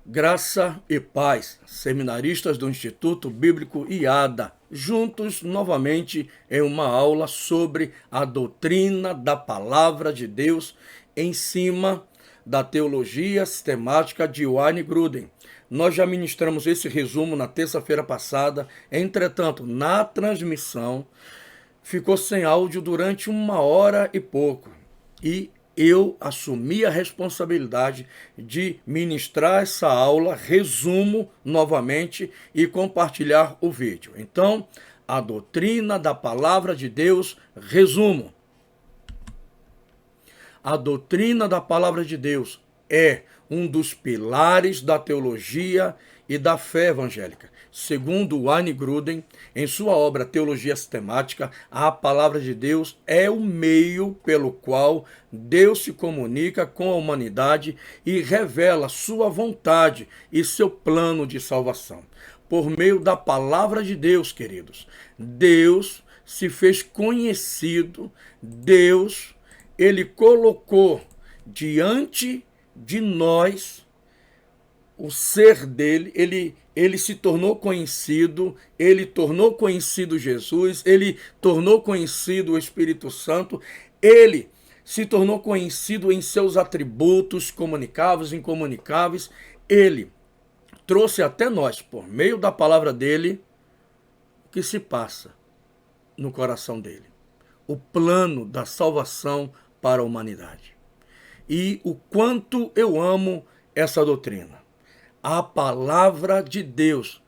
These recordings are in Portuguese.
Graça e paz, seminaristas do Instituto Bíblico IADA, juntos novamente em uma aula sobre a doutrina da Palavra de Deus em cima da teologia sistemática de Wayne Grudem. Nós já ministramos esse resumo na terça-feira passada, entretanto, na transmissão ficou sem áudio durante 1 hora e pouco. E eu assumi a responsabilidade de ministrar essa aula, resumo novamente e compartilhar o vídeo. Então, a doutrina da Palavra de Deus, resumo. A doutrina da Palavra de Deus é um dos pilares da teologia e da fé evangélica. Segundo Wayne Grudem, em sua obra Teologia Sistemática, a Palavra de Deus é o meio pelo qual Deus se comunica com a humanidade e revela sua vontade e seu plano de salvação. Por meio da Palavra de Deus, queridos, Deus se fez conhecido, Ele colocou diante de nós o ser dele, ele se tornou conhecido, ele tornou conhecido Jesus, ele tornou conhecido o Espírito Santo, ele se tornou conhecido em seus atributos comunicáveis e incomunicáveis, ele trouxe até nós, por meio da palavra dele, o que se passa no coração dele, o plano da salvação para a humanidade. E o quanto eu amo essa doutrina. A palavra de Deus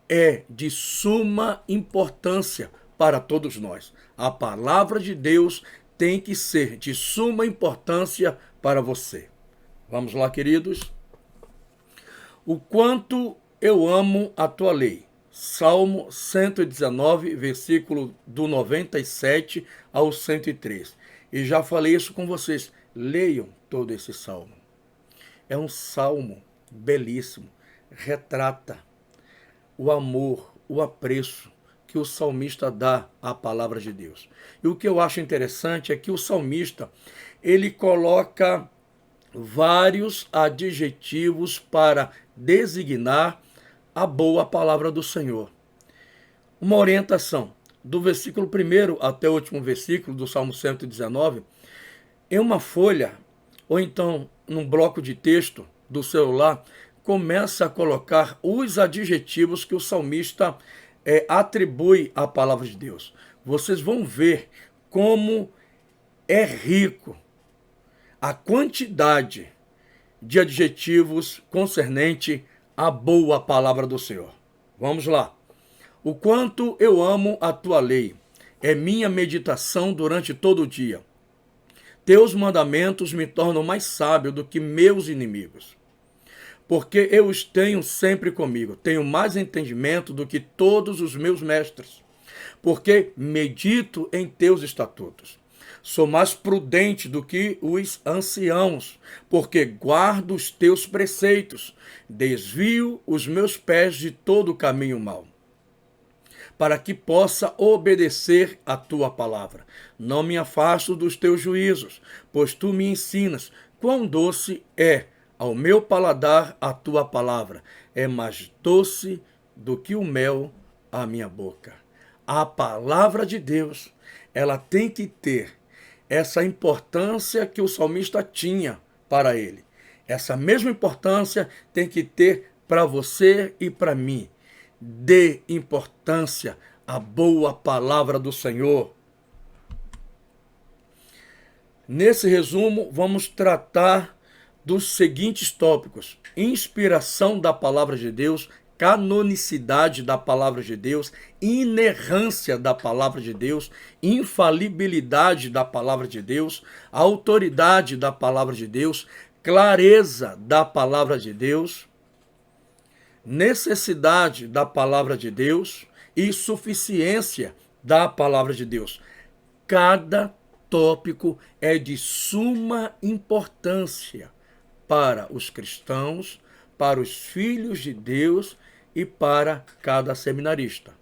é de suma importância para todos nós. A palavra de Deus tem que ser de suma importância para você. Vamos lá, queridos. O quanto eu amo a tua lei. Salmo 119, versículo do 97 ao 103. E já falei isso com vocês. Leiam todo esse salmo. É um salmo belíssimo. Retrata o amor, o apreço que o salmista dá à palavra de Deus. E o que eu acho interessante é que o salmista, ele coloca vários adjetivos para designar a boa palavra do Senhor. Uma orientação do versículo 1 até o último versículo do Salmo 119, em uma folha, ou então num bloco de texto do celular, começa a colocar os adjetivos que o salmista atribui à palavra de Deus. Vocês vão ver como é rico a quantidade de adjetivos concernente à boa palavra do Senhor. Vamos lá. O quanto eu amo a tua lei, é minha meditação durante todo o dia. Teus mandamentos me tornam mais sábio do que meus inimigos. Porque eu os tenho sempre comigo, tenho mais entendimento do que todos os meus mestres. Porque medito em teus estatutos. Sou mais prudente do que os anciãos, porque guardo os teus preceitos. Desvio os meus pés de todo o caminho mau, para que possa obedecer a tua palavra. Não me afasto dos teus juízos, pois tu me ensinas. Quão doce é ao meu paladar a tua palavra. É mais doce do que o mel à minha boca. A palavra de Deus, ela tem que ter essa importância que o salmista tinha para ele. Essa mesma importância tem que ter para você e para mim. Dê importância à boa palavra do Senhor. Nesse resumo, vamos tratar dos seguintes tópicos: inspiração da palavra de Deus, canonicidade da palavra de Deus, inerrância da palavra de Deus, infalibilidade da palavra de Deus, autoridade da palavra de Deus, clareza da palavra de Deus, necessidade da palavra de Deus e suficiência da palavra de Deus. Cada tópico é de suma importância para os cristãos, para os filhos de Deus e para cada seminarista.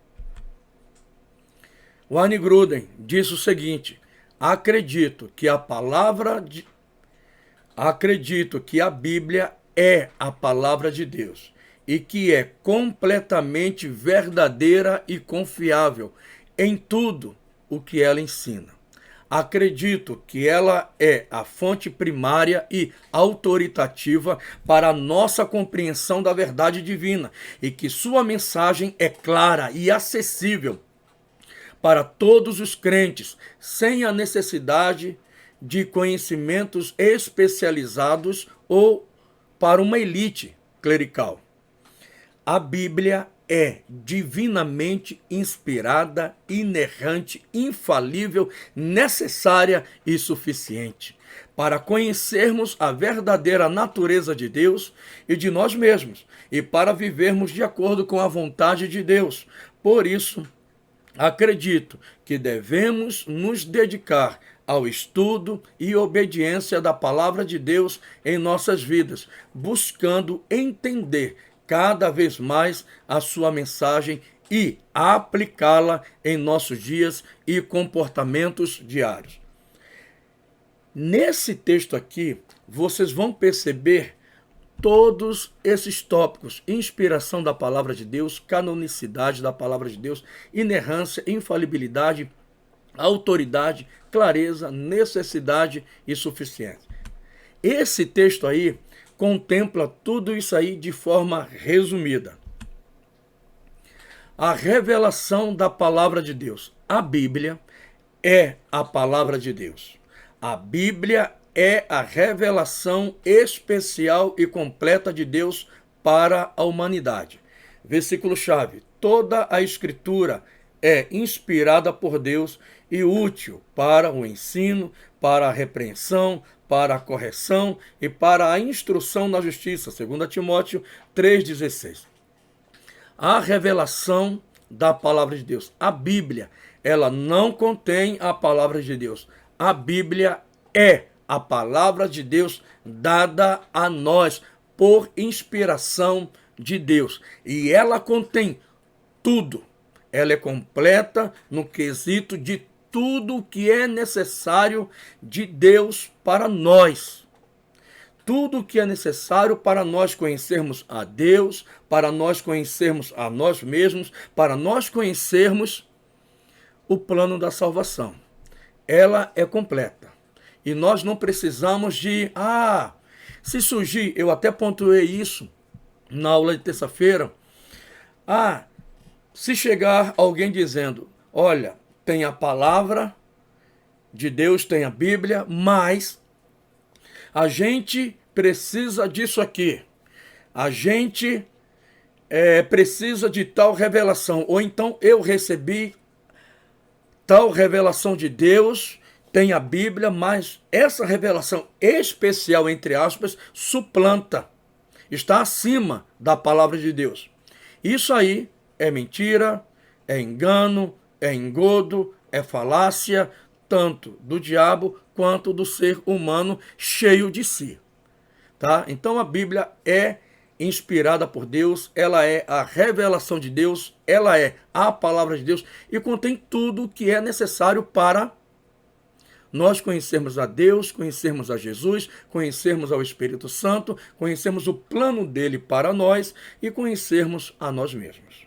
Wayne Grudem diz o seguinte: acredito que a Bíblia é a palavra de Deus e que é completamente verdadeira e confiável em tudo o que ela ensina. Acredito que ela é a fonte primária e autoritativa para a nossa compreensão da verdade divina e que sua mensagem é clara e acessível para todos os crentes, sem a necessidade de conhecimentos especializados ou para uma elite clerical. A Bíblia é divinamente inspirada, inerrante, infalível, necessária e suficiente para conhecermos a verdadeira natureza de Deus e de nós mesmos e para vivermos de acordo com a vontade de Deus. Por isso, acredito que devemos nos dedicar ao estudo e obediência da palavra de Deus em nossas vidas, buscando entender cada vez mais a sua mensagem e aplicá-la em nossos dias e comportamentos diários. Nesse texto aqui, vocês vão perceber todos esses tópicos: inspiração da palavra de Deus, canonicidade da palavra de Deus, inerrância, infalibilidade, autoridade, clareza, necessidade e suficiência. Esse texto aí contempla tudo isso aí de forma resumida. A revelação da palavra de Deus. A Bíblia é a palavra de Deus. A Bíblia é a revelação especial e completa de Deus para a humanidade. Versículo-chave: toda a Escritura é inspirada por Deus e útil para o ensino, para a repreensão, para a correção e para a instrução na justiça. 2 Timóteo 3,16. A revelação da palavra de Deus. A Bíblia, ela não contém a palavra de Deus. A Bíblia é a palavra de Deus dada a nós por inspiração de Deus. E ela contém tudo. Ela é completa no quesito de tudo o que é necessário de Deus para nós. Tudo o que é necessário para nós conhecermos a Deus, para nós conhecermos a nós mesmos, para nós conhecermos o plano da salvação. Ela é completa. E nós não precisamos de... se surgir, eu até pontuei isso na aula de terça-feira. Se chegar alguém dizendo, olha, tem a palavra de Deus, tem a Bíblia, mas a gente precisa disso aqui. A gente precisa de tal revelação. Ou então eu recebi tal revelação de Deus, tem a Bíblia, mas essa revelação especial, entre aspas, suplanta, está acima da palavra de Deus. Isso aí é mentira, é engano, é engodo, é falácia, tanto do diabo quanto do ser humano cheio de si. Tá? Então a Bíblia é inspirada por Deus, ela é a revelação de Deus, ela é a palavra de Deus e contém tudo o que é necessário para nós conhecermos a Deus, conhecermos a Jesus, conhecermos ao Espírito Santo, conhecermos o plano dele para nós e conhecermos a nós mesmos.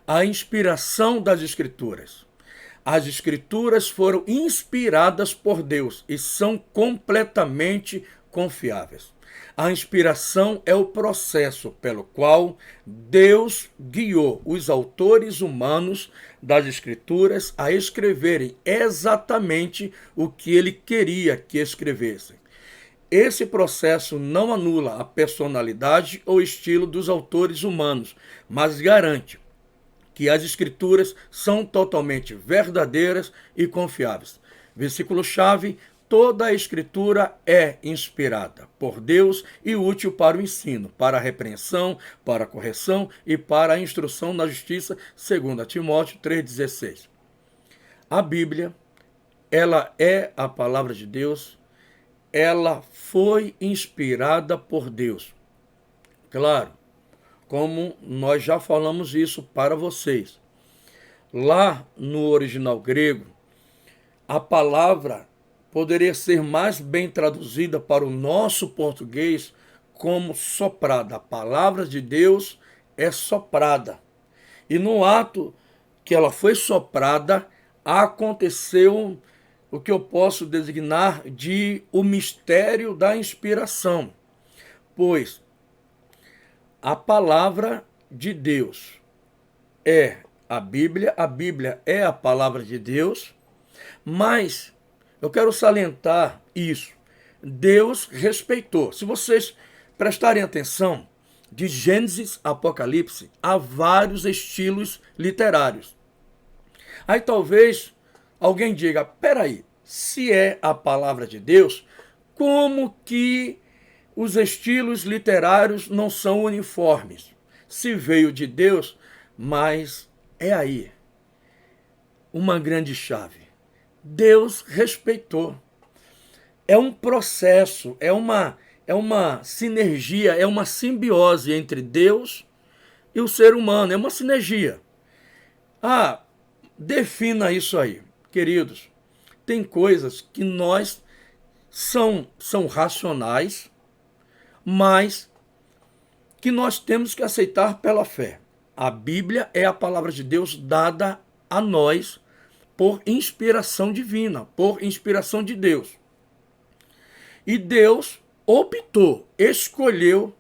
A inspiração das Escrituras. As Escrituras foram inspiradas por Deus e são completamente confiáveis. A inspiração é o processo pelo qual Deus guiou os autores humanos das Escrituras a escreverem exatamente o que ele queria que escrevessem. Esse processo não anula a personalidade ou estilo dos autores humanos, mas garante que as Escrituras são totalmente verdadeiras e confiáveis. Versículo-chave: toda a Escritura é inspirada por Deus e útil para o ensino, para a repreensão, para a correção e para a instrução na justiça, 2 Timóteo 3,16. A Bíblia, ela é a palavra de Deus, ela foi inspirada por Deus. Claro, como nós já falamos isso para vocês. Lá no original grego, a palavra poderia ser mais bem traduzida para o nosso português como soprada. A palavra de Deus é soprada. E no ato que ela foi soprada, aconteceu o que eu posso designar de o mistério da inspiração. Pois a palavra de Deus é a Bíblia é a palavra de Deus, mas eu quero salientar isso. Deus respeitou. Se vocês prestarem atenção, de Gênesis a Apocalipse, há vários estilos literários. Aí talvez alguém diga, peraí, se é a palavra de Deus, como que os estilos literários não são uniformes? Se veio de Deus, mas é aí uma grande chave. Deus respeitou. É um processo, é uma sinergia, é uma simbiose entre Deus e o ser humano, é uma sinergia. Defina isso aí, queridos. Tem coisas que nós são racionais, mas que nós temos que aceitar pela fé. A Bíblia é a palavra de Deus dada a nós por inspiração divina, por inspiração de Deus. E Deus escolheu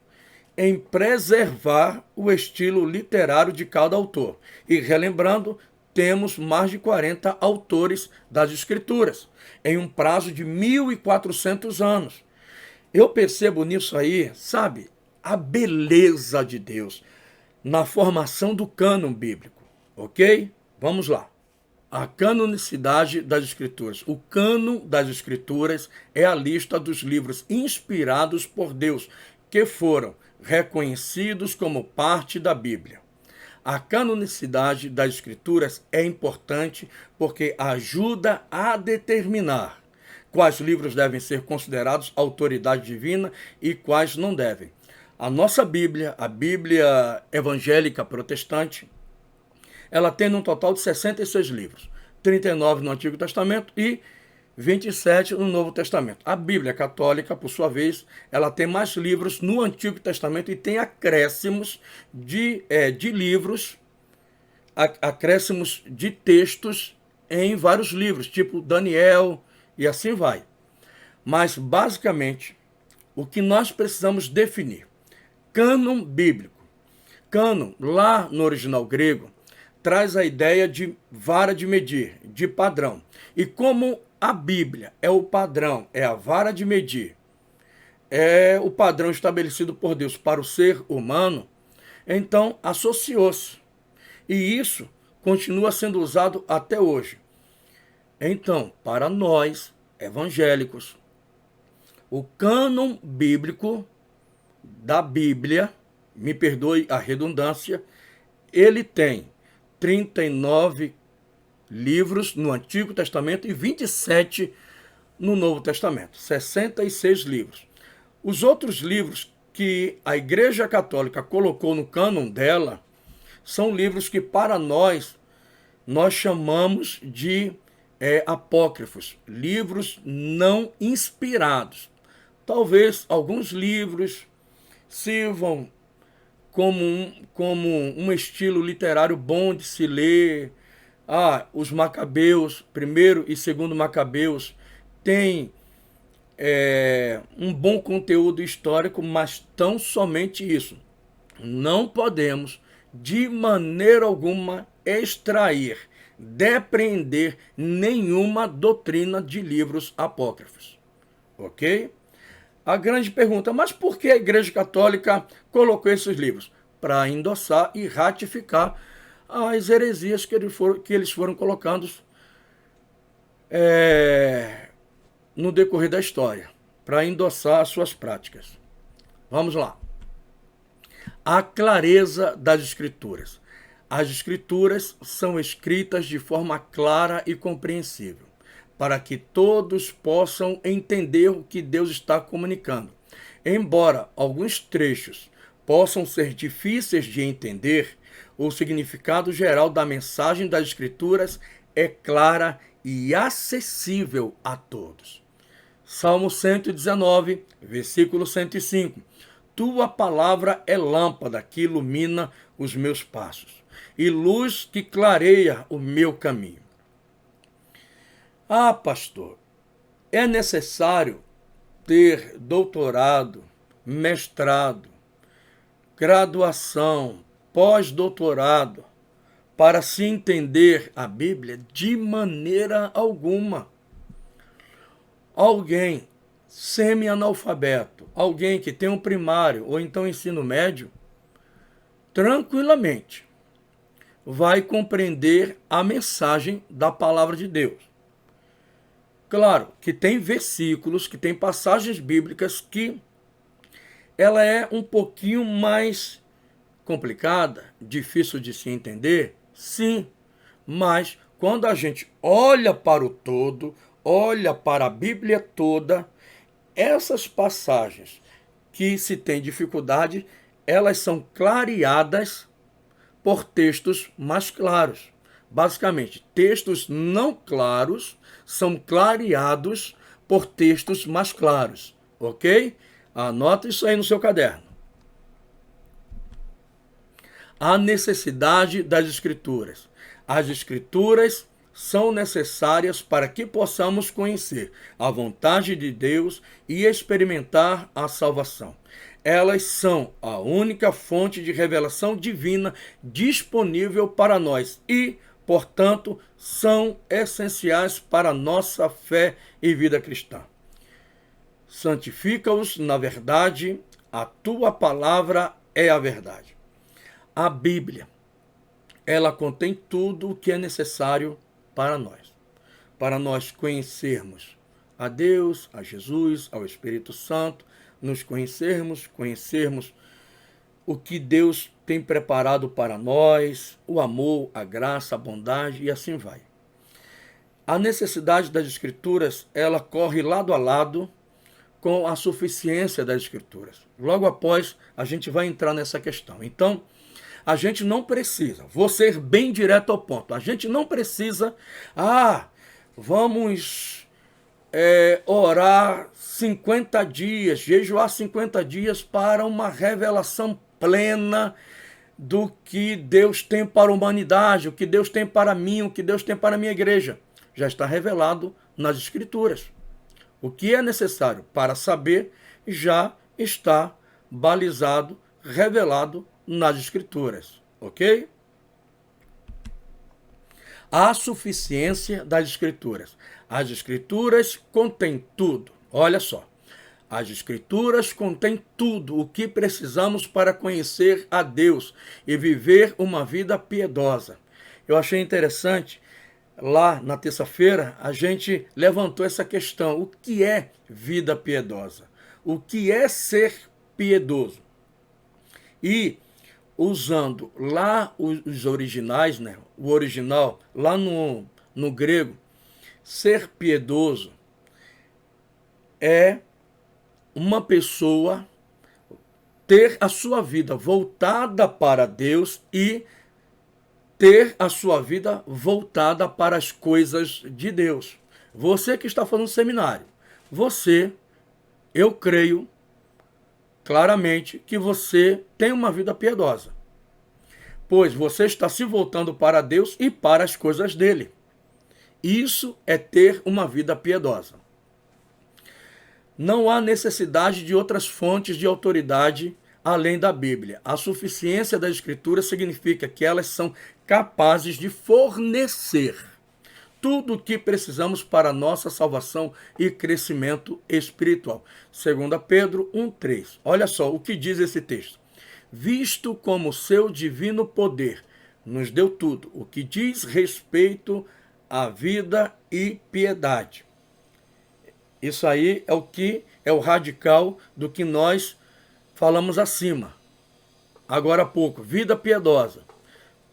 em preservar o estilo literário de cada autor. E relembrando, temos mais de 40 autores das Escrituras, em um prazo de 1.400 anos. Eu percebo nisso aí, sabe, a beleza de Deus na formação do cânon bíblico, ok? Vamos lá. A canonicidade das Escrituras. O cânon das Escrituras é a lista dos livros inspirados por Deus, que foram reconhecidos como parte da Bíblia. A canonicidade das Escrituras é importante porque ajuda a determinar quais livros devem ser considerados autoridade divina e quais não devem. A nossa Bíblia, a Bíblia evangélica protestante, ela tem um total de 66 livros, 39 no Antigo Testamento e 27 no Novo Testamento. A Bíblia católica, por sua vez, ela tem mais livros no Antigo Testamento e tem acréscimos de livros, acréscimos de textos em vários livros, tipo Daniel e assim vai. Mas, basicamente, o que nós precisamos definir? Cânon bíblico. Cânon, lá no original grego, traz a ideia de vara de medir, de padrão. E como a Bíblia é o padrão, é a vara de medir, é o padrão estabelecido por Deus para o ser humano, então associou-se. E isso continua sendo usado até hoje. Então, para nós, evangélicos, o cânon bíblico da Bíblia, me perdoe a redundância, ele tem 39 livros no Antigo Testamento e 27 no Novo Testamento, 66 livros. Os outros livros que a Igreja Católica colocou no cânon dela são livros que para nós chamamos de apócrifos, livros não inspirados. Talvez alguns livros sirvam como um estilo literário bom de se ler. Os Macabeus, primeiro e segundo Macabeus, têm um bom conteúdo histórico, mas tão somente isso. Não podemos, de maneira alguma, extrair, depreender nenhuma doutrina de livros apócrifos. Ok? A grande pergunta, mas por que a Igreja Católica colocou esses livros? Para endossar e ratificar as heresias que eles foram colocando no decorrer da história, para endossar as suas práticas. Vamos lá. A clareza das Escrituras. As Escrituras são escritas de forma clara e compreensível, para que todos possam entender o que Deus está comunicando. Embora alguns trechos possam ser difíceis de entender, o significado geral da mensagem das Escrituras é clara e acessível a todos. Salmo 119, versículo 105. Tua palavra é lâmpada que ilumina os meus passos e luz que clareia o meu caminho. Ah, pastor, é necessário ter doutorado, mestrado, graduação, pós-doutorado para se entender a Bíblia? De maneira alguma. Alguém semi-analfabeto, alguém que tem um primário ou então ensino médio, tranquilamente vai compreender a mensagem da palavra de Deus. Claro que tem versículos, que tem passagens bíblicas que ela é um pouquinho mais complicada, difícil de se entender, sim, mas quando a gente olha para o todo, olha para a Bíblia toda, essas passagens que se tem dificuldade, elas são clareadas por textos mais claros. Basicamente, textos não claros são clareados por textos mais claros, ok? Anota isso aí no seu caderno. A necessidade das Escrituras. As Escrituras são necessárias para que possamos conhecer a vontade de Deus e experimentar a salvação. Elas são a única fonte de revelação divina disponível para nós e, portanto, são essenciais para a nossa fé e vida cristã. Santifica-os na verdade, a tua palavra é a verdade. A Bíblia, ela contém tudo o que é necessário para nós conhecermos a Deus, a Jesus, ao Espírito Santo, nos conhecermos o que Deus tem preparado para nós, o amor, a graça, a bondade e assim vai. A necessidade das Escrituras, ela corre lado a lado com a suficiência das Escrituras. Logo após, a gente vai entrar nessa questão. Então, a gente não precisa, vou ser bem direto ao ponto, a gente não precisa, vamos orar 50 dias, jejuar 50 dias para uma revelação plena do que Deus tem para a humanidade, o que Deus tem para mim, o que Deus tem para a minha igreja. Já está revelado nas Escrituras. O que é necessário para saber já está balizado, revelado nas Escrituras, ok? A suficiência das Escrituras. As Escrituras contêm tudo. Olha só. As Escrituras contêm tudo o que precisamos para conhecer a Deus e viver uma vida piedosa. Eu achei interessante, lá na terça-feira, a gente levantou essa questão. O que é vida piedosa? O que é ser piedoso? E usando lá os originais, né? O original, lá no grego, ser piedoso é uma pessoa ter a sua vida voltada para Deus e ter a sua vida voltada para as coisas de Deus. Você que está fazendo seminário, eu creio claramente que você tem uma vida piedosa, pois você está se voltando para Deus e para as coisas dele. Isso é ter uma vida piedosa. Não há necessidade de outras fontes de autoridade além da Bíblia. A suficiência das Escrituras significa que elas são capazes de fornecer tudo o que precisamos para a nossa salvação e crescimento espiritual. 2 Pedro 1,3. Olha só o que diz esse texto. Visto como seu divino poder nos deu tudo, o que diz respeito à vida e piedade. Isso aí é o que é o radical do que nós falamos acima. Agora há pouco, vida piedosa.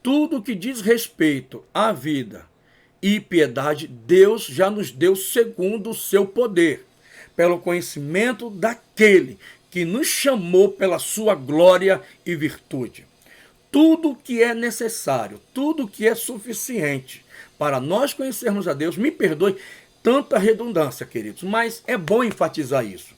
Tudo o que diz respeito à vida e piedade, Deus já nos deu segundo o seu poder, pelo conhecimento daquele que nos chamou pela sua glória e virtude. Tudo que é necessário, tudo que é suficiente para nós conhecermos a Deus, me perdoe, tanta redundância, queridos, mas é bom enfatizar isso.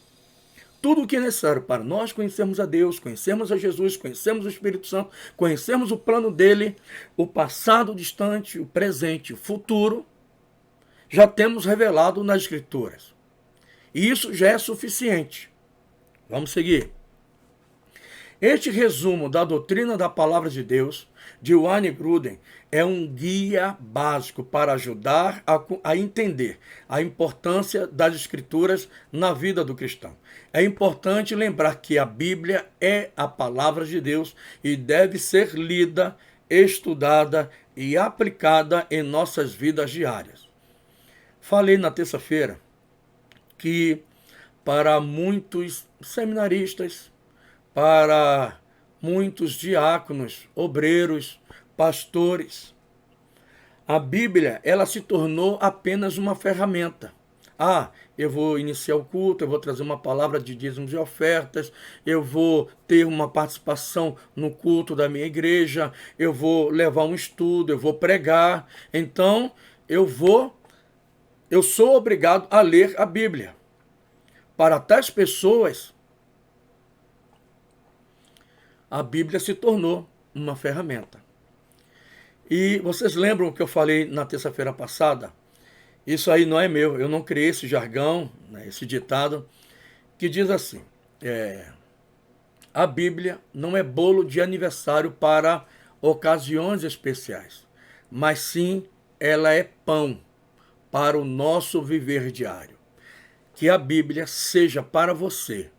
Tudo o que é necessário para nós conhecermos a Deus, conhecermos a Jesus, conhecermos o Espírito Santo, conhecermos o plano dele, o passado distante, o presente, o futuro, já temos revelado nas Escrituras. E isso já é suficiente. Vamos seguir. Este resumo da doutrina da Palavra de Deus, de Wayne Grudem, é um guia básico para ajudar a entender a importância das Escrituras na vida do cristão. É importante lembrar que a Bíblia é a Palavra de Deus e deve ser lida, estudada e aplicada em nossas vidas diárias. Falei na terça-feira que para muitos seminaristas, para muitos diáconos, obreiros, pastores, a Bíblia, ela se tornou apenas uma ferramenta. Eu vou iniciar o culto, eu vou trazer uma palavra de dízimos e ofertas, eu vou ter uma participação no culto da minha igreja, eu vou levar um estudo, eu vou pregar, então eu sou obrigado a ler a Bíblia. Para tais pessoas, a Bíblia se tornou uma ferramenta. E vocês lembram o que eu falei na terça-feira passada? Isso aí não é meu, eu não criei esse jargão, né, esse ditado, que diz assim, a Bíblia não é bolo de aniversário para ocasiões especiais, mas sim ela é pão para o nosso viver diário. Que a Bíblia seja para você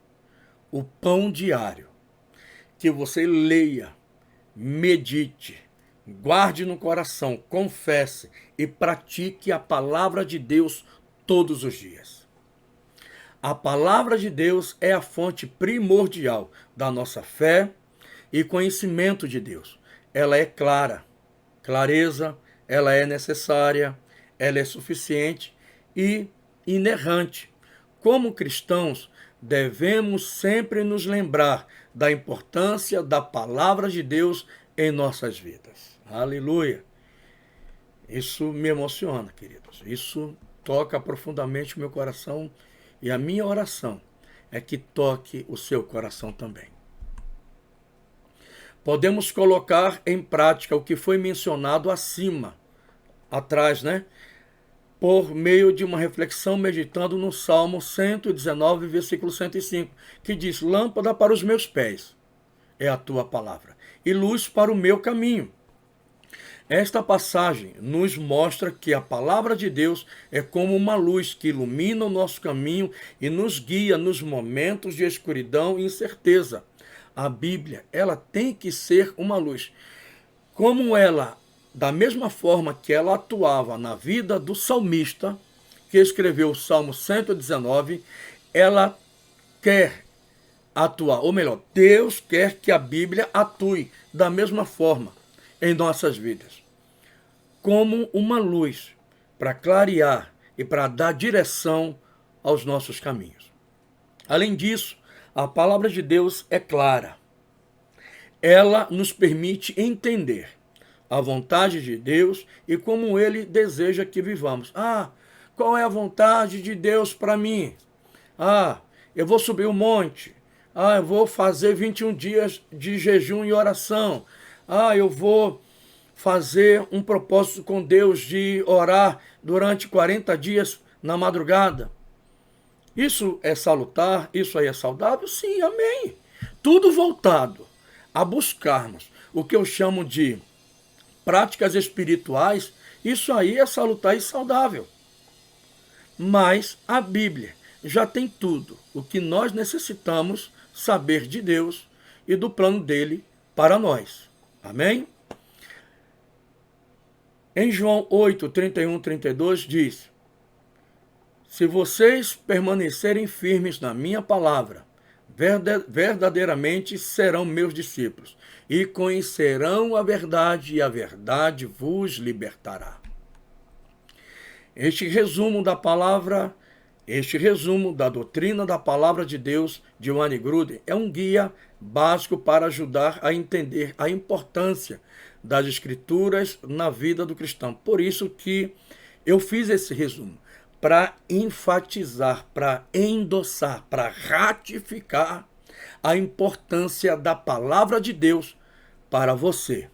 o pão diário, que você leia, medite, guarde no coração, confesse e pratique a palavra de Deus todos os dias. A palavra de Deus é a fonte primordial da nossa fé e conhecimento de Deus. Ela é clara, clareza, ela é necessária, ela é suficiente e inerrante. Como cristãos, devemos sempre nos lembrar da importância da palavra de Deus em nossas vidas. Aleluia! Isso me emociona, queridos. Isso toca profundamente o meu coração e a minha oração é que toque o seu coração também. Podemos colocar em prática o que foi mencionado atrás, né? Por meio de uma reflexão meditando no Salmo 119, versículo 105, que diz, lâmpada para os meus pés é a tua palavra, e luz para o meu caminho. Esta passagem nos mostra que a palavra de Deus é como uma luz que ilumina o nosso caminho e nos guia nos momentos de escuridão e incerteza. A Bíblia, ela tem que ser uma luz. Da mesma forma que ela atuava na vida do salmista, que escreveu o Salmo 119, ela quer atuar, ou melhor, Deus quer que a Bíblia atue da mesma forma em nossas vidas, como uma luz para clarear e para dar direção aos nossos caminhos. Além disso, a palavra de Deus é clara. Ela nos permite entender a vontade de Deus e como Ele deseja que vivamos. Qual é a vontade de Deus para mim? Eu vou subir um monte. Eu vou fazer 21 dias de jejum e oração. Eu vou fazer um propósito com Deus de orar durante 40 dias na madrugada. Isso é salutar? Isso aí é saudável? Sim, amém. Tudo voltado a buscarmos o que eu chamo de práticas espirituais, isso aí é salutar e saudável. Mas a Bíblia já tem tudo o que nós necessitamos saber de Deus e do plano dele para nós. Amém? Em João 8, 31, 32 diz, se vocês permanecerem firmes na minha palavra, verdadeiramente serão meus discípulos e conhecerão a verdade e a verdade vos libertará. Este resumo da doutrina da palavra de Deus de Wayne Grudem é um guia básico para ajudar a entender a importância das Escrituras na vida do cristão. Por isso que eu fiz esse resumo, para enfatizar, para endossar, para ratificar a importância da palavra de Deus para você.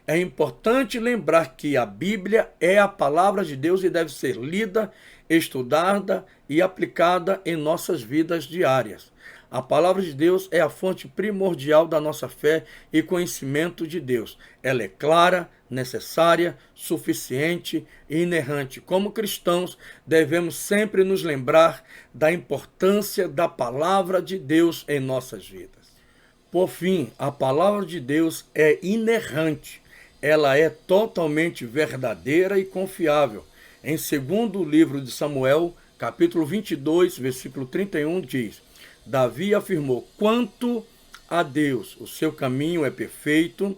É importante lembrar que a Bíblia é a palavra de Deus e deve ser lida, estudada e aplicada em nossas vidas diárias. A palavra de Deus é a fonte primordial da nossa fé e conhecimento de Deus. Ela é clara, necessária, suficiente e inerrante. Como cristãos, devemos sempre nos lembrar da importância da palavra de Deus em nossas vidas. Por fim, a palavra de Deus é inerrante. Ela é totalmente verdadeira e confiável. Em 2º livro de Samuel, capítulo 22, versículo 31, diz: Davi afirmou: quanto a Deus, o seu caminho é perfeito,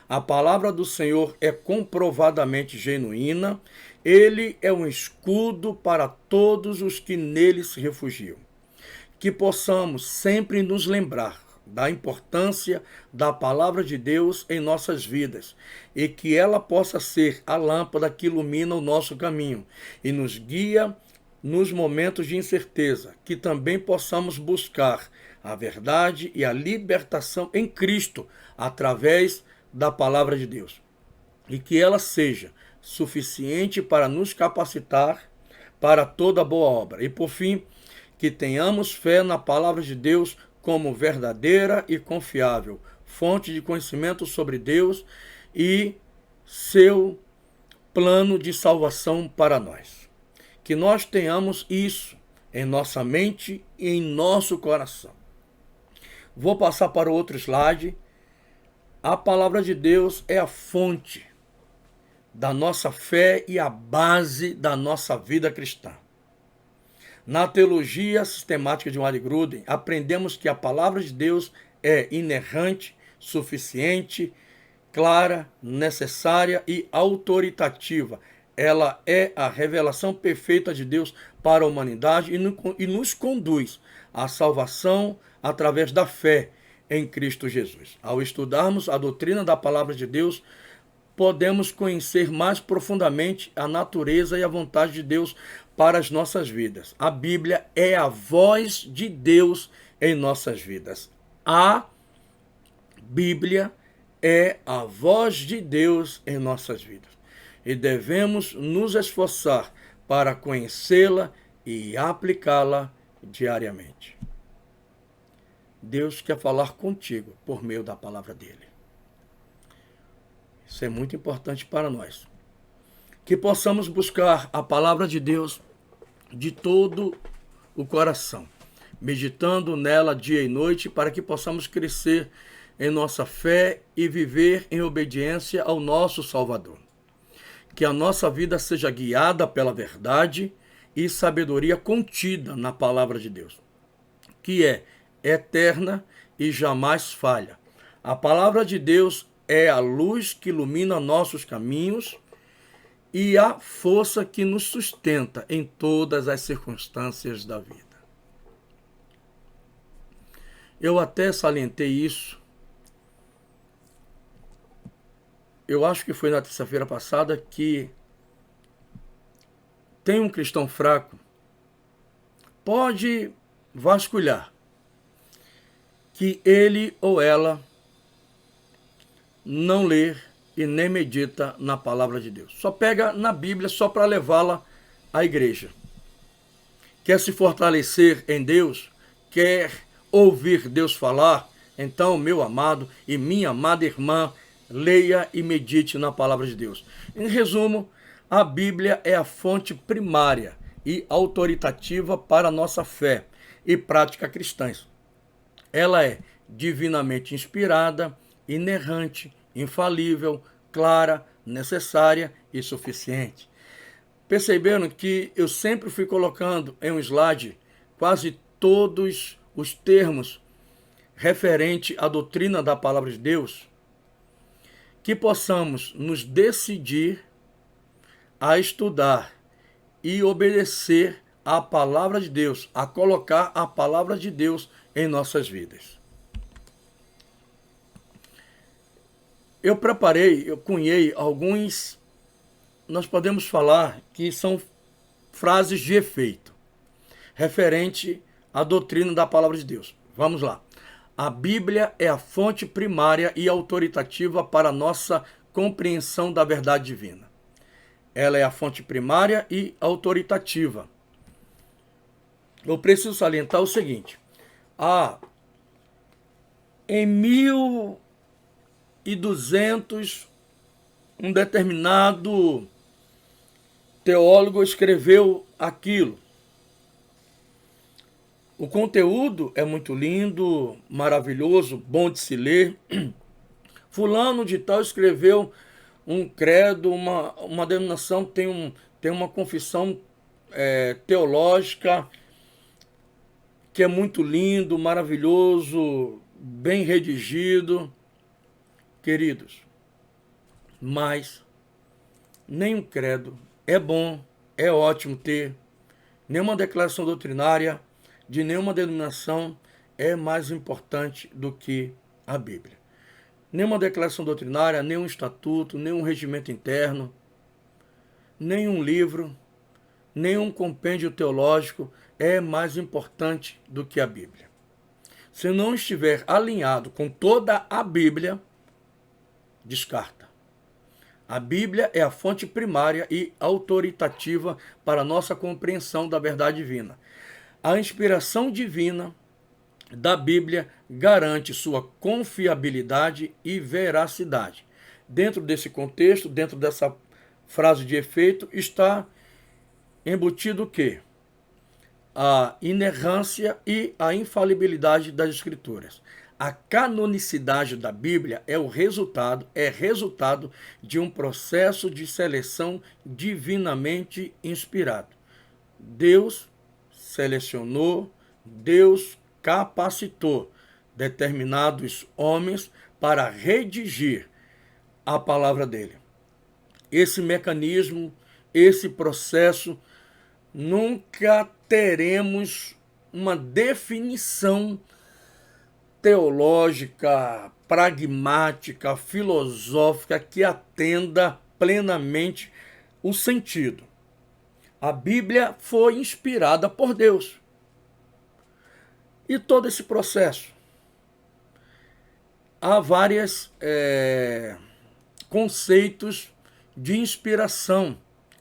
a palavra do Senhor é comprovadamente genuína, ele é um escudo para todos os que nele se refugiam. Que possamos sempre nos lembrar da importância da palavra de Deus em nossas vidas e que ela possa ser a lâmpada que ilumina o nosso caminho e nos guia nos momentos de incerteza, que também possamos buscar a verdade e a libertação em Cristo através da palavra de Deus e que ela seja suficiente para nos capacitar para toda boa obra. E por fim, que tenhamos fé na palavra de Deus como verdadeira e confiável, fonte de conhecimento sobre Deus e seu plano de salvação para nós. Que nós tenhamos isso em nossa mente e em nosso coração. Vou passar para o outro slide. A palavra de Deus é a fonte da nossa fé e a base da nossa vida cristã. Na teologia sistemática de Wayne Grudem, aprendemos que a palavra de Deus é inerrante, suficiente, clara, necessária e autoritativa. Ela é a revelação perfeita de Deus para a humanidade e nos conduz à salvação através da fé em Cristo Jesus. Ao estudarmos a doutrina da palavra de Deus, podemos conhecer mais profundamente a natureza e a vontade de Deus para as nossas vidas. A Bíblia é a voz de Deus em nossas vidas. A Bíblia é a voz de Deus em nossas vidas. E devemos nos esforçar para conhecê-la e aplicá-la diariamente. Deus quer falar contigo por meio da palavra dele. Isso é muito importante para nós. Que possamos buscar a palavra de Deus de todo o coração, meditando nela dia e noite, para que possamos crescer em nossa fé e viver em obediência ao nosso Salvador. Que a nossa vida seja guiada pela verdade e sabedoria contida na palavra de Deus, que é eterna e jamais falha. A palavra de Deus é a luz que ilumina nossos caminhos e a força que nos sustenta em todas as circunstâncias da vida. Eu até salientei isso. Eu acho que foi na terça-feira passada que tem um cristão fraco, pode vasculhar que ele ou ela não lê e nem medita na palavra de Deus. Só pega na Bíblia só para levá-la à igreja. Quer se fortalecer em Deus? Quer ouvir Deus falar? Então, meu amado e minha amada irmã, leia e medite na palavra de Deus. Em resumo, a Bíblia é a fonte primária e autoritativa para a nossa fé e prática cristãs. Ela é divinamente inspirada, inerrante, infalível, clara, necessária e suficiente. Perceberam que eu sempre fui colocando em um slide quase todos os termos referente à doutrina da palavra de Deus? Que possamos nos decidir a estudar e obedecer à palavra de Deus, a colocar a palavra de Deus em nossas vidas. Eu cunhei alguns, nós podemos falar que são frases de efeito referente à doutrina da palavra de Deus. Vamos lá. A Bíblia é a fonte primária e autoritativa para a nossa compreensão da verdade divina. Ela é a fonte primária e autoritativa. Eu preciso salientar o seguinte. Em 1200, um determinado teólogo escreveu aquilo. O conteúdo é muito lindo, maravilhoso, bom de se ler. Fulano de tal escreveu um credo, uma denominação, tem uma confissão teológica que é muito lindo, maravilhoso, bem redigido. Queridos, mas nenhum credo é bom, é ótimo ter, nenhuma declaração doutrinária de nenhuma denominação é mais importante do que a Bíblia. Nenhuma declaração doutrinária, nenhum estatuto, nenhum regimento interno, nenhum livro, nenhum compêndio teológico é mais importante do que a Bíblia. Se não estiver alinhado com toda a Bíblia, descarta. A Bíblia é a fonte primária e autoritativa para a nossa compreensão da verdade divina. A inspiração divina da Bíblia garante sua confiabilidade e veracidade. Dentro desse contexto, dentro dessa frase de efeito, está embutido o quê? A inerrância e a infalibilidade das Escrituras. A canonicidade da Bíblia é resultado de um processo de seleção divinamente inspirado. Deus selecionou, Deus capacitou determinados homens para redigir a palavra dele. Esse mecanismo, esse processo, nunca teremos uma definição teológica, pragmática, filosófica que atenda plenamente o sentido. A Bíblia foi inspirada por Deus. E todo esse processo, há vários conceitos de inspiração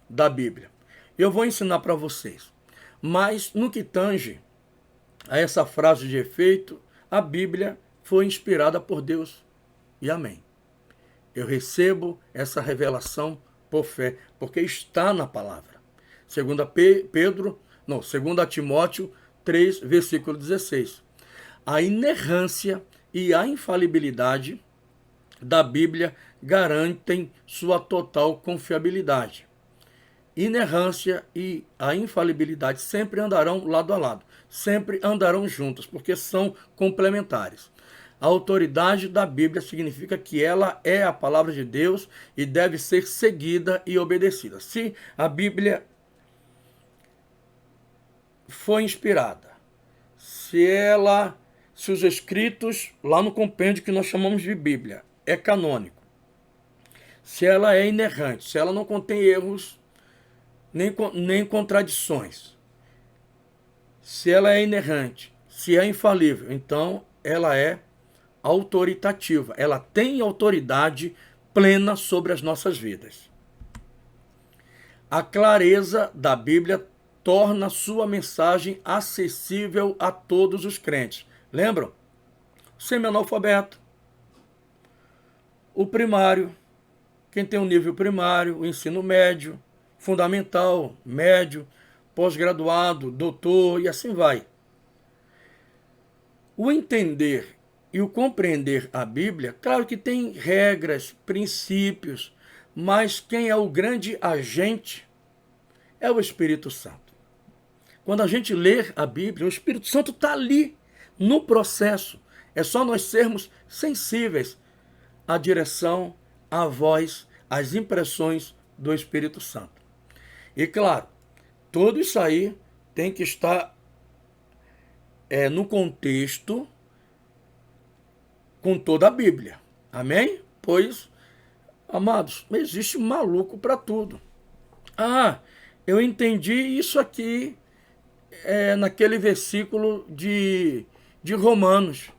da Bíblia. Eu vou ensinar para vocês. Mas no que tange a essa frase de efeito, a Bíblia foi inspirada por Deus. E amém. Eu recebo essa revelação por fé, porque está na palavra. 2 Timóteo 3, versículo 16. A inerrância e a infalibilidade da Bíblia garantem sua total confiabilidade. Inerrância e a infalibilidade sempre andarão lado a lado, sempre andarão juntas, porque são complementares. A autoridade da Bíblia significa que ela é a palavra de Deus e deve ser seguida e obedecida. Se a Bíblia foi inspirada, se os escritos lá no compêndio que nós chamamos de Bíblia é canônico, se ela é inerrante, se ela não contém erros nem contradições, se ela é inerrante, se é infalível, então ela é autoritativa, ela tem autoridade plena sobre as nossas vidas. A clareza da Bíblia torna sua mensagem acessível a todos os crentes. Lembram? O semi-analfabeto, o primário, quem tem um nível primário, o ensino médio, fundamental, médio, pós-graduado, doutor e assim vai. O entender e o compreender a Bíblia, claro que tem regras, princípios, mas quem é o grande agente é o Espírito Santo. Quando a gente lê a Bíblia, o Espírito Santo está ali, no processo. É só nós sermos sensíveis à direção, à voz, às impressões do Espírito Santo. E claro, tudo isso aí tem que estar no contexto com toda a Bíblia. Amém? Pois, amados, existe um maluco para tudo. eu entendi isso aqui naquele versículo de Romanos.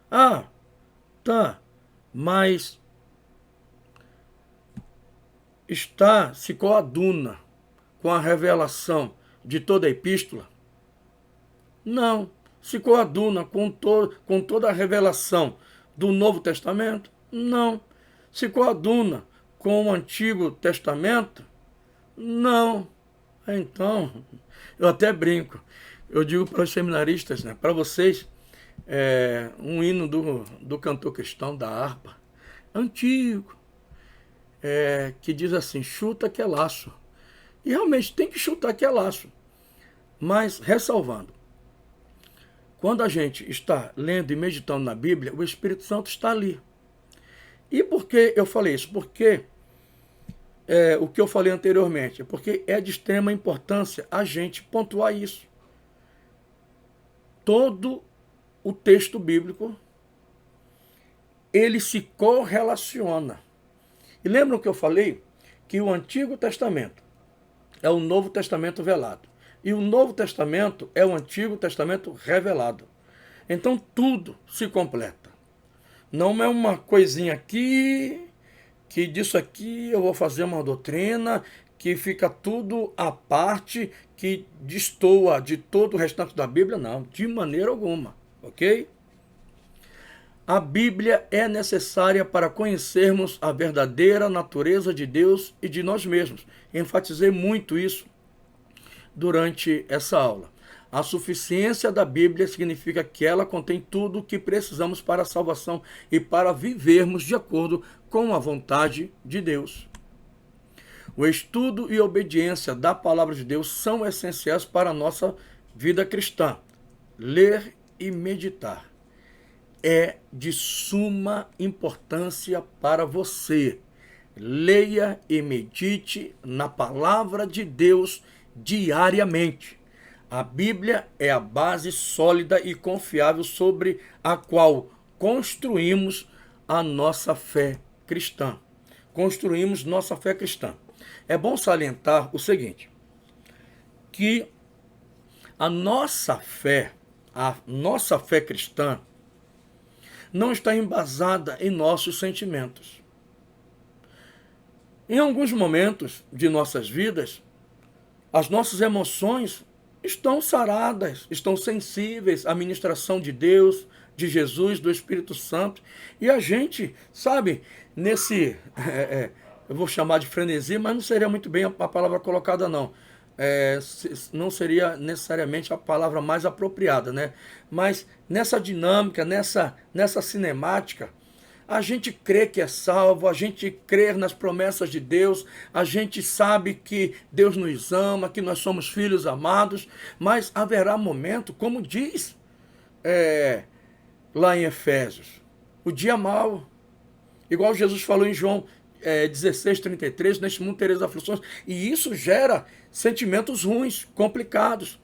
Ah, tá, mas se coaduna com a revelação de toda a epístola? Não. Se coaduna com toda a revelação do Novo Testamento? Não. Se coaduna com o Antigo Testamento? Não. Então, eu até brinco. Eu digo para os seminaristas, né, para vocês, um hino do cantor cristão da harpa, antigo, que diz assim, chuta que é laço. E realmente tem que chutar que é laço. Mas, ressalvando, quando a gente está lendo e meditando na Bíblia, o Espírito Santo está ali. E por que eu falei isso? Porque o que eu falei anteriormente, porque é de extrema importância a gente pontuar isso. Todo o texto bíblico, ele se correlaciona. E lembram que eu falei que o Antigo Testamento é o Novo Testamento velado. E o Novo Testamento é o Antigo Testamento revelado. Então tudo se completa. Não é uma coisinha aqui, que disso aqui eu vou fazer uma doutrina, que fica tudo à parte, que destoa de todo o restante da Bíblia. Não, de maneira alguma, ok? A Bíblia é necessária para conhecermos a verdadeira natureza de Deus e de nós mesmos. Enfatizei muito isso durante essa aula. A suficiência da Bíblia significa que ela contém tudo o que precisamos para a salvação e para vivermos de acordo com a vontade de Deus. O estudo e obediência da palavra de Deus são essenciais para a nossa vida cristã. Ler e meditar é de suma importância para você. Leia e medite na palavra de Deus diariamente. A Bíblia é a base sólida e confiável sobre a qual construímos a nossa fé cristã. Construímos nossa fé cristã. É bom salientar o seguinte, que a nossa fé cristã não está embasada em nossos sentimentos. Em alguns momentos de nossas vidas, as nossas emoções estão saradas, estão sensíveis à ministração de Deus, de Jesus, do Espírito Santo. E a gente, sabe, nesse, eu vou chamar de frenesi, mas não seria muito bem a palavra colocada, não. Não seria necessariamente a palavra mais apropriada, né? Mas nessa dinâmica, nessa cinemática, a gente crê que é salvo, a gente crê nas promessas de Deus, a gente sabe que Deus nos ama, que nós somos filhos amados, mas haverá momento, como diz lá em Efésios, o dia mau, igual Jesus falou em João 16:33, neste mundo tereis aflições, e isso gera sentimentos ruins, complicados.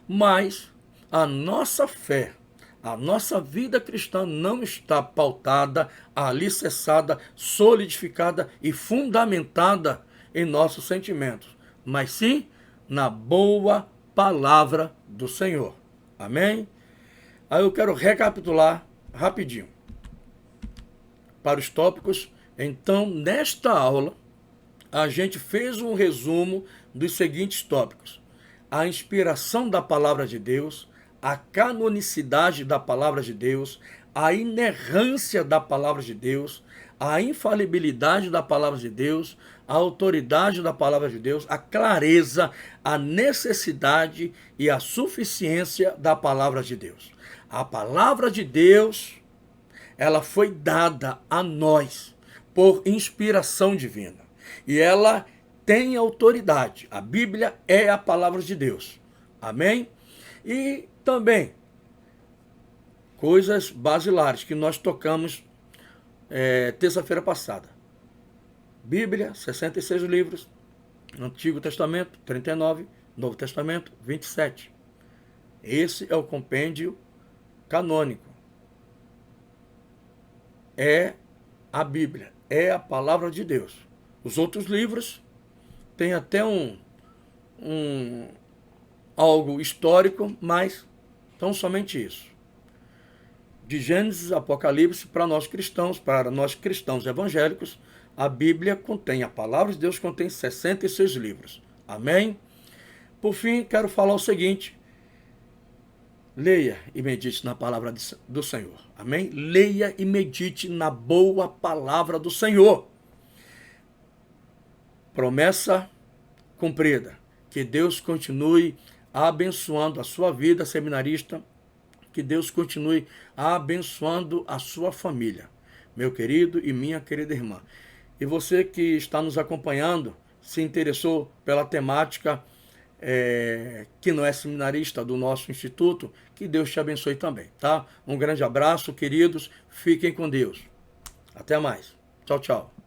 Mas a nossa fé, a nossa vida cristã não está pautada, alicerçada, solidificada e fundamentada em nossos sentimentos, mas sim na boa palavra do Senhor. Amém? Aí eu quero recapitular rapidinho para os tópicos. Então, nesta aula, a gente fez um resumo dos seguintes tópicos: a inspiração da palavra de Deus, a canonicidade da palavra de Deus, a inerrância da palavra de Deus, a infalibilidade da palavra de Deus, a autoridade da palavra de Deus, a clareza, a necessidade e a suficiência da palavra de Deus. A palavra de Deus, ela foi dada a nós por inspiração divina. E ela tem autoridade. A Bíblia é a palavra de Deus. Amém? E também coisas basilares que nós tocamos terça-feira passada. Bíblia, 66 livros. Antigo Testamento, 39. Novo Testamento, 27. Esse é o compêndio canônico. É a Bíblia, é a palavra de Deus. Os outros livros têm até algo histórico, mas tão somente isso. De Gênesis, Apocalipse, para nós cristãos evangélicos, a Bíblia contém, a palavra de Deus contém 66 livros. Amém? Por fim, quero falar o seguinte: leia e medite na palavra do Senhor. Amém? Leia e medite na boa palavra do Senhor. Promessa cumprida. Que Deus continue abençoando a sua vida, seminarista. Que Deus continue abençoando a sua família, meu querido e minha querida irmã. E você que está nos acompanhando, se interessou pela temática, que não é seminarista do nosso instituto, que Deus te abençoe também, tá? Um grande abraço, queridos. Fiquem com Deus. Até mais. Tchau, tchau.